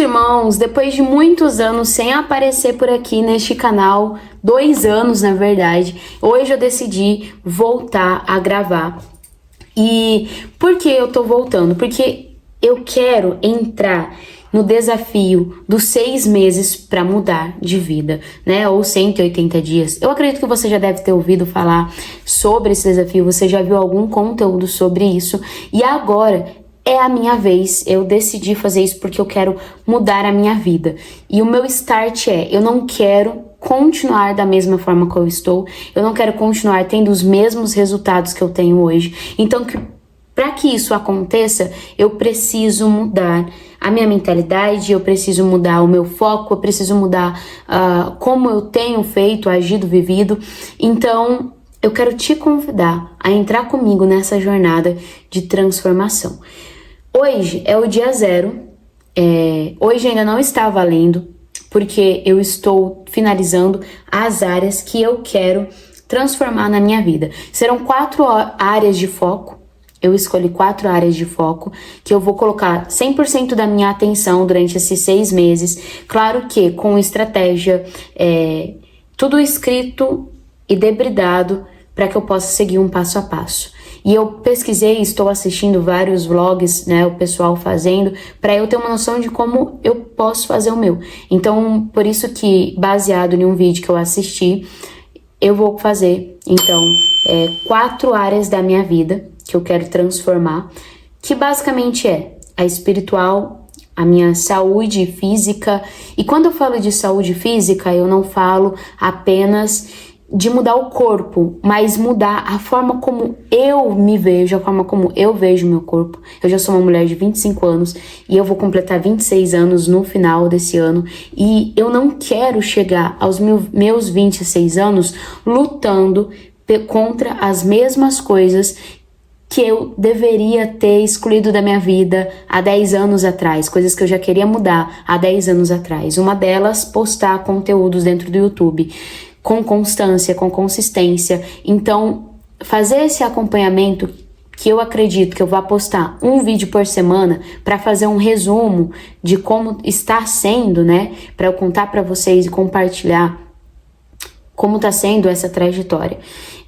irmãos, depois de muitos anos sem aparecer por aqui neste canal, 2 anos na verdade, hoje eu decidi voltar a gravar. E por que eu tô voltando? Porque eu quero entrar no desafio dos 6 meses para mudar de vida, né? Ou 180 dias. Eu acredito que você já deve ter ouvido falar sobre esse desafio, você já viu algum conteúdo sobre isso. E agora é a minha vez, eu decidi fazer isso porque eu quero mudar a minha vida. E o meu start eu não quero continuar da mesma forma que eu estou, eu não quero continuar tendo os mesmos resultados que eu tenho hoje. Então, para que isso aconteça, eu preciso mudar a minha mentalidade, eu preciso mudar o meu foco, eu preciso mudar como eu tenho feito, agido, vivido. Então, eu quero te convidar a entrar comigo nessa jornada de transformação. Hoje é o dia 0, hoje ainda não está valendo, porque eu estou finalizando as áreas que eu quero transformar na minha vida. Serão 4 áreas de foco, eu escolhi 4 áreas de foco, que eu vou colocar 100% da minha atenção durante esses 6 meses, claro que com estratégia, tudo escrito e debridado, para que eu possa seguir um passo a passo. E eu pesquisei, estou assistindo vários vlogs, né, o pessoal fazendo, para eu ter uma noção de como eu posso fazer o meu. Então, por isso que, baseado em um vídeo que eu assisti, eu vou fazer, então, 4 áreas da minha vida que eu quero transformar, que basicamente é a espiritual, a minha saúde física. E quando eu falo de saúde física, eu não falo apenas de mudar o corpo, mas mudar a forma como eu me vejo, a forma como eu vejo o meu corpo. Eu já sou uma mulher de 25 anos e eu vou completar 26 anos no final desse ano, e eu não quero chegar aos meus 26 anos lutando contra as mesmas coisas que eu deveria ter excluído da minha vida há 10 anos atrás, coisas que eu já queria mudar há 10 anos atrás. Uma delas, postar conteúdos dentro do YouTube com constância, com consistência. Então, fazer esse acompanhamento, que eu acredito que eu vou postar um vídeo por semana para fazer um resumo de como está sendo, né? Para eu contar para vocês e compartilhar como está sendo essa trajetória.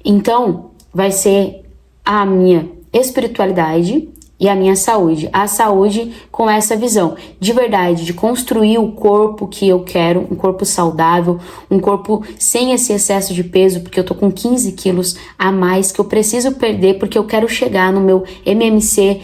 Então, vai ser a minha espiritualidade e a minha saúde. A saúde com essa visão de verdade, de construir o corpo que eu quero, um corpo saudável, um corpo sem esse excesso de peso, porque eu tô com 15 quilos a mais que eu preciso perder, porque eu quero chegar no meu MMC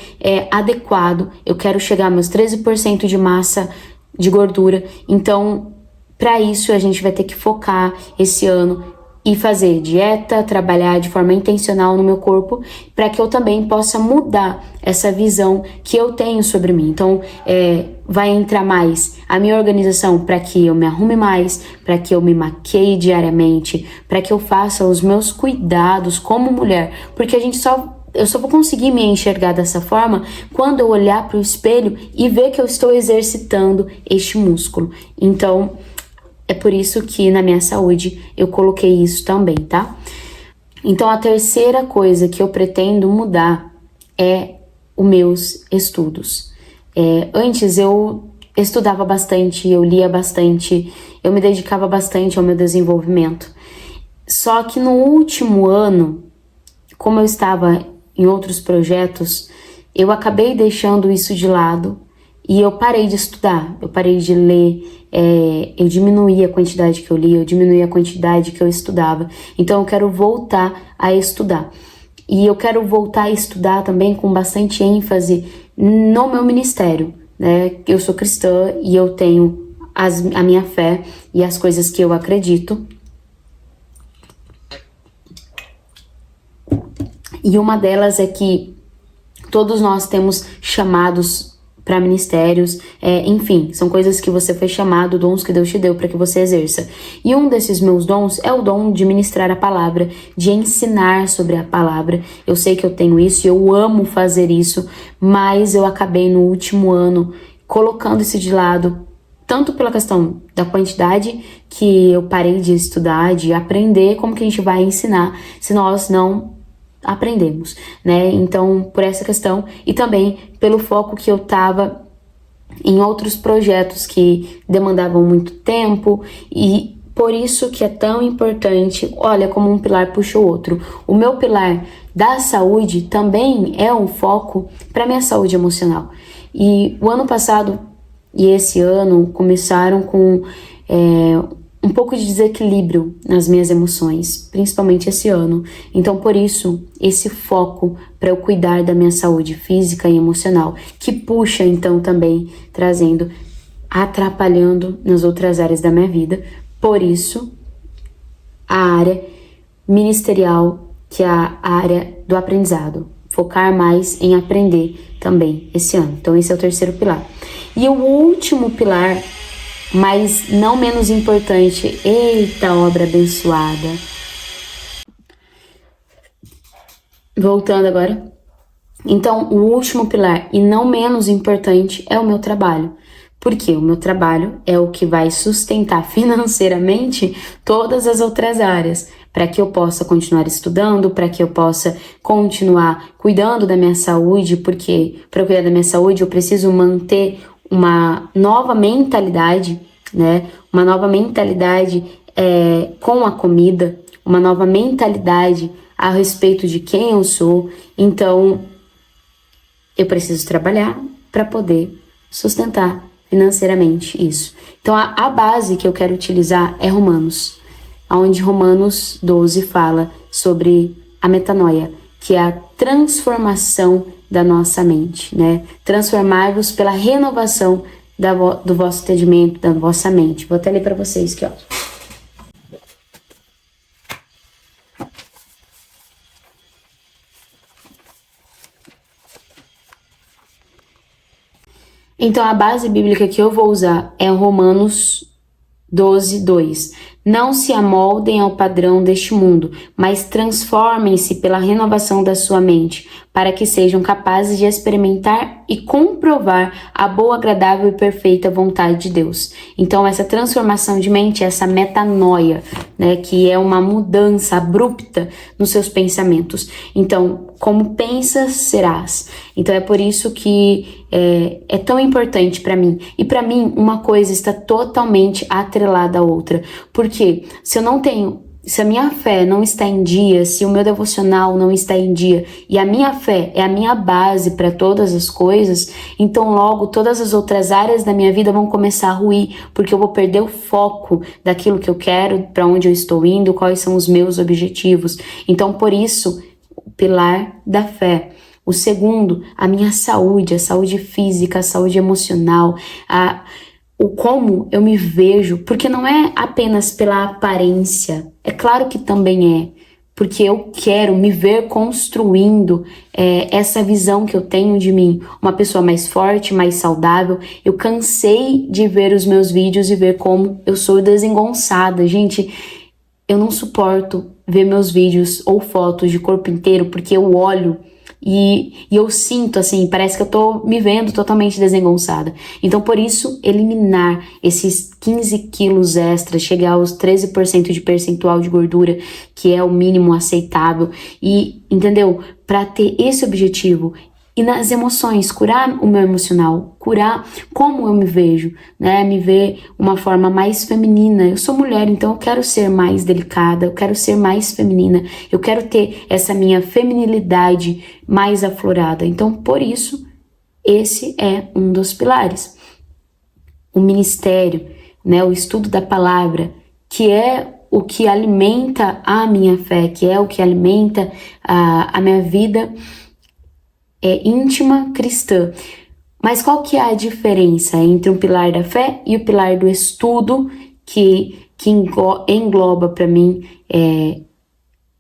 adequado, eu quero chegar a meus 13% de massa de gordura. Então, para isso a gente vai ter que focar esse ano e fazer dieta, trabalhar de forma intencional no meu corpo, para que eu também possa mudar essa visão que eu tenho sobre mim. Então, vai entrar mais a minha organização para que eu me arrume mais, para que eu me maqueie diariamente, para que eu faça os meus cuidados como mulher, porque eu só vou conseguir me enxergar dessa forma quando eu olhar para o espelho e ver que eu estou exercitando este músculo. Então, é por isso que na minha saúde eu coloquei isso também, tá? Então, a terceira coisa que eu pretendo mudar é os meus estudos. Antes eu estudava bastante, eu lia bastante, eu me dedicava bastante ao meu desenvolvimento. Só que no último ano, como eu estava em outros projetos, eu acabei deixando isso de lado e eu parei de estudar, eu parei de ler, eu diminuí a quantidade que eu lia, eu diminuí a quantidade que eu estudava. Então eu quero voltar a estudar. E eu quero voltar a estudar também com bastante ênfase no meu ministério, né? Eu sou cristã e eu tenho a minha fé e as coisas que eu acredito. E uma delas é que todos nós temos chamados para ministérios, enfim, são coisas que você foi chamado, dons que Deus te deu para que você exerça. E um desses meus dons é o dom de ministrar a palavra, de ensinar sobre a palavra. Eu sei que eu tenho isso e eu amo fazer isso, mas eu acabei no último ano colocando isso de lado, tanto pela questão da quantidade que eu parei de estudar, de aprender como que a gente vai ensinar se nós não aprendemos, né? Então, por essa questão e também pelo foco que eu tava em outros projetos que demandavam muito tempo, e por isso que é tão importante, olha como um pilar puxa o outro. O meu pilar da saúde também é um foco para minha saúde emocional. E o ano passado e esse ano começaram com um pouco de desequilíbrio nas minhas emoções, principalmente esse ano. Então, por isso, esse foco para eu cuidar da minha saúde física e emocional, que puxa, então, também atrapalhando nas outras áreas da minha vida. Por isso, a área ministerial, que é a área do aprendizado. Focar mais em aprender também esse ano. Então, esse é o terceiro pilar. E o último pilar, mas não menos importante, eita, obra abençoada. Voltando agora. Então, o último pilar, e não menos importante, é o meu trabalho. Porque o meu trabalho é o que vai sustentar financeiramente todas as outras áreas, para que eu possa continuar estudando, para que eu possa continuar cuidando da minha saúde, porque para eu cuidar da minha saúde eu preciso manter uma nova mentalidade, né? Uma nova mentalidade com a comida, uma nova mentalidade a respeito de quem eu sou. Então, eu preciso trabalhar para poder sustentar financeiramente isso. Então, a base que eu quero utilizar é Romanos, onde Romanos 12 fala sobre a metanoia, que é a transformação da nossa mente, né? Transformar-vos pela renovação do vosso entendimento, da vossa mente. Vou até ler para vocês aqui, ó. Então, a base bíblica que eu vou usar é Romanos 12, 2. Não se amoldem ao padrão deste mundo, mas transformem-se pela renovação da sua mente, para que sejam capazes de experimentar e comprovar a boa, agradável e perfeita vontade de Deus. Então, essa transformação de mente, essa metanoia, né, que é uma mudança abrupta nos seus pensamentos. Então, como pensas, serás. Então, é por isso que é tão importante para mim. E para mim, uma coisa está totalmente atrelada à outra. Porque se a minha fé não está em dia, se o meu devocional não está em dia, e a minha fé é a minha base para todas as coisas, então logo todas as outras áreas da minha vida vão começar a ruir, porque eu vou perder o foco daquilo que eu quero, para onde eu estou indo, quais são os meus objetivos. Então, por isso, o pilar da fé. O segundo, a minha saúde, a saúde física, a saúde emocional, o como eu me vejo, porque não é apenas pela aparência, é claro que também é, porque eu quero me ver construindo essa visão que eu tenho de mim, uma pessoa mais forte, mais saudável. Eu cansei de ver os meus vídeos e ver como eu sou desengonçada, gente. Eu não suporto ver meus vídeos ou fotos de corpo inteiro, porque eu olho e eu sinto assim, parece que eu tô me vendo totalmente desengonçada. Então, por isso, eliminar esses 15 quilos extras, chegar aos 13% de percentual de gordura, que é o mínimo aceitável, e, entendeu? Para ter esse objetivo. E nas emoções, curar o meu emocional, curar como eu me vejo, né? Me ver uma forma mais feminina. Eu sou mulher, então eu quero ser mais delicada, eu quero ser mais feminina, eu quero ter essa minha feminilidade mais aflorada. Então, por isso, esse é um dos pilares. O ministério, né? O estudo da palavra, que é o que alimenta a minha fé, que é o que alimenta a minha vida íntima cristã. Mas qual que é a diferença entre um pilar da fé e o pilar do estudo, que engloba para mim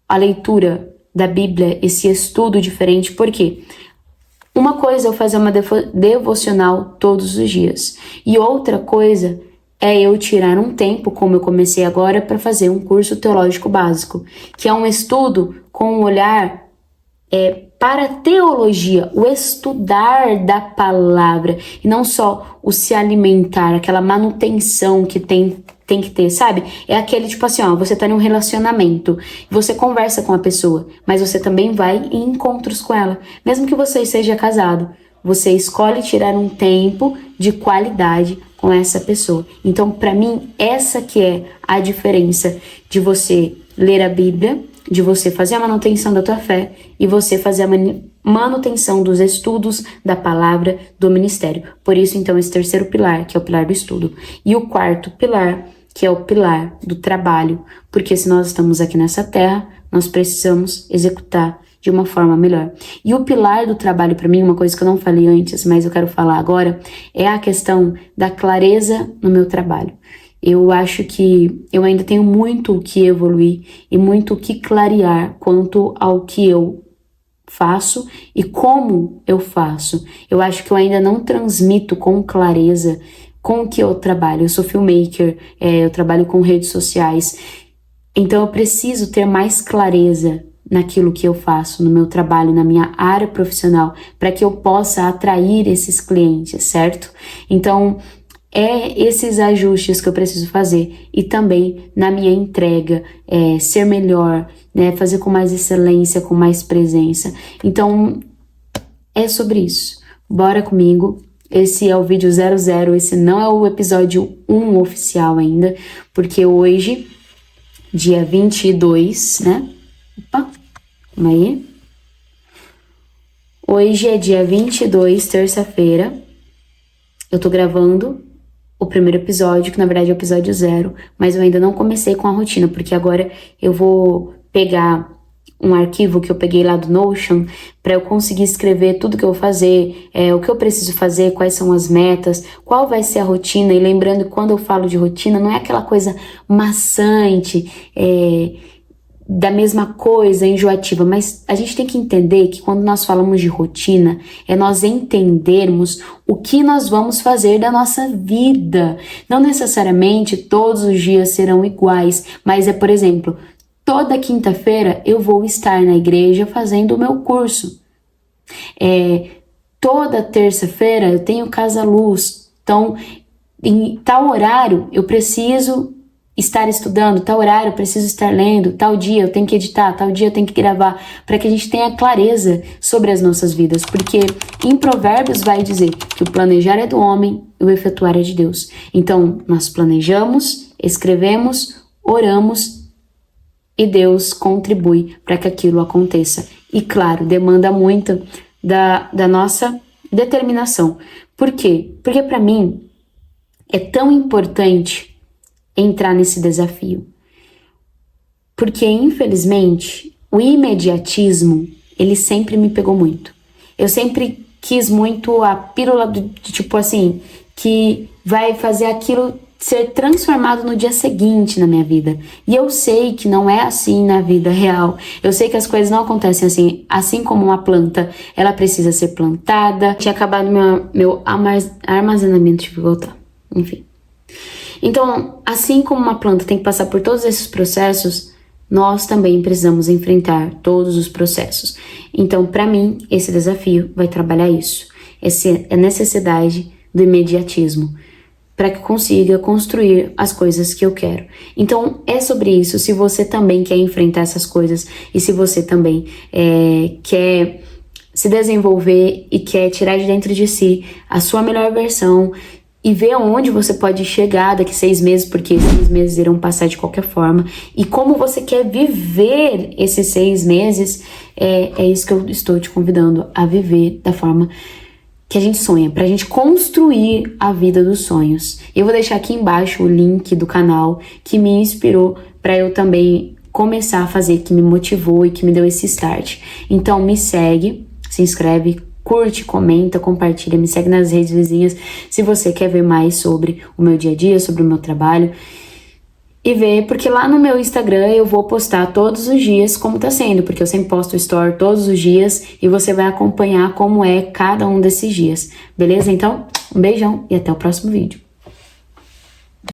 a leitura da Bíblia, esse estudo diferente? Por quê? Uma coisa é eu fazer uma devocional todos os dias, e outra coisa é eu tirar um tempo, como eu comecei agora, para fazer um curso teológico básico, que é um estudo com um olhar para a teologia, o estudar da palavra, e não só o se alimentar, aquela manutenção que tem que ter, sabe? É aquele tipo assim, ó, você tá em um relacionamento, você conversa com a pessoa, mas você também vai em encontros com ela, mesmo que você seja casado. você escolhe tirar um tempo de qualidade com essa pessoa. Então, para mim, essa que é a diferença de você ler a Bíblia, de você fazer a manutenção da tua fé e você fazer a manutenção dos estudos da palavra do ministério. Por isso, então, esse terceiro pilar, que é o pilar do estudo. E o quarto pilar, que é o pilar do trabalho, porque se nós estamos aqui nessa terra, nós precisamos executar de uma forma melhor. E o pilar do trabalho, para mim, uma coisa que eu não falei antes, mas eu quero falar agora, é a questão da clareza no meu trabalho. Eu acho que eu ainda tenho muito o que evoluir e muito o que clarear quanto ao que eu faço e como eu faço. Eu acho que eu ainda não transmito com clareza com o que eu trabalho. Eu sou filmmaker, eu trabalho com redes sociais, então eu preciso ter mais clareza naquilo que eu faço, no meu trabalho, na minha área profissional, para que eu possa atrair esses clientes, certo? Então, esses ajustes que eu preciso fazer e também na minha entrega, ser melhor, né, fazer com mais excelência, com mais presença. Então, é sobre isso. Bora comigo. Esse é o vídeo 00, esse não é o episódio 1 oficial ainda, porque hoje, dia 22, né? Opa, calma aí. Hoje é dia 22, terça-feira. Eu tô gravando o primeiro episódio, que na verdade é o episódio 0, mas eu ainda não comecei com a rotina, porque agora eu vou pegar um arquivo que eu peguei lá do Notion para eu conseguir escrever tudo que eu vou fazer, o que eu preciso fazer, quais são as metas, qual vai ser a rotina. E lembrando que quando eu falo de rotina, não é aquela coisa maçante, da mesma coisa, enjoativa, mas a gente tem que entender que quando nós falamos de rotina, é nós entendermos o que nós vamos fazer da nossa vida. Não necessariamente todos os dias serão iguais, mas por exemplo, toda quinta-feira eu vou estar na igreja fazendo o meu curso. Toda terça-feira eu tenho Casa Luz, então em tal horário eu preciso estar estudando, tal horário eu preciso estar lendo, tal dia eu tenho que editar, tal dia eu tenho que gravar, para que a gente tenha clareza sobre as nossas vidas, porque em Provérbios vai dizer que o planejar é do homem e o efetuar é de Deus. Então nós planejamos, escrevemos, oramos e Deus contribui para que aquilo aconteça. E claro, demanda muito da nossa determinação. Por quê? Porque para mim é tão importante entrar nesse desafio. Porque, infelizmente, o imediatismo, ele sempre me pegou muito. Eu sempre quis muito a pílula de tipo assim, que vai fazer aquilo ser transformado no dia seguinte na minha vida. E eu sei que não é assim na vida real. Eu sei que as coisas não acontecem assim. Assim como uma planta, ela precisa ser plantada. Tinha acabado meu armazenamento, deixa eu voltar. Enfim. Então, assim como uma planta tem que passar por todos esses processos, nós também precisamos enfrentar todos os processos. Então, para mim, esse desafio vai trabalhar isso. Essa é a necessidade do imediatismo, para que eu consiga construir as coisas que eu quero. Então, é sobre isso. Se você também quer enfrentar essas coisas e se você também quer se desenvolver e quer tirar de dentro de si a sua melhor versão e ver onde você pode chegar daqui 6 meses, porque 6 meses irão passar de qualquer forma, e como você quer viver esses 6 meses, é isso que eu estou te convidando a viver da forma que a gente sonha, pra gente construir a vida dos sonhos. Eu vou deixar aqui embaixo o link do canal que me inspirou para eu também começar a fazer, que me motivou e que me deu esse start. Então me segue, se inscreve, curte, comenta, compartilha, me segue nas redes vizinhas se você quer ver mais sobre o meu dia a dia, sobre o meu trabalho. E ver, porque lá no meu Instagram eu vou postar todos os dias como tá sendo, porque eu sempre posto story todos os dias e você vai acompanhar como é cada um desses dias. Beleza? Então, um beijão e até o próximo vídeo.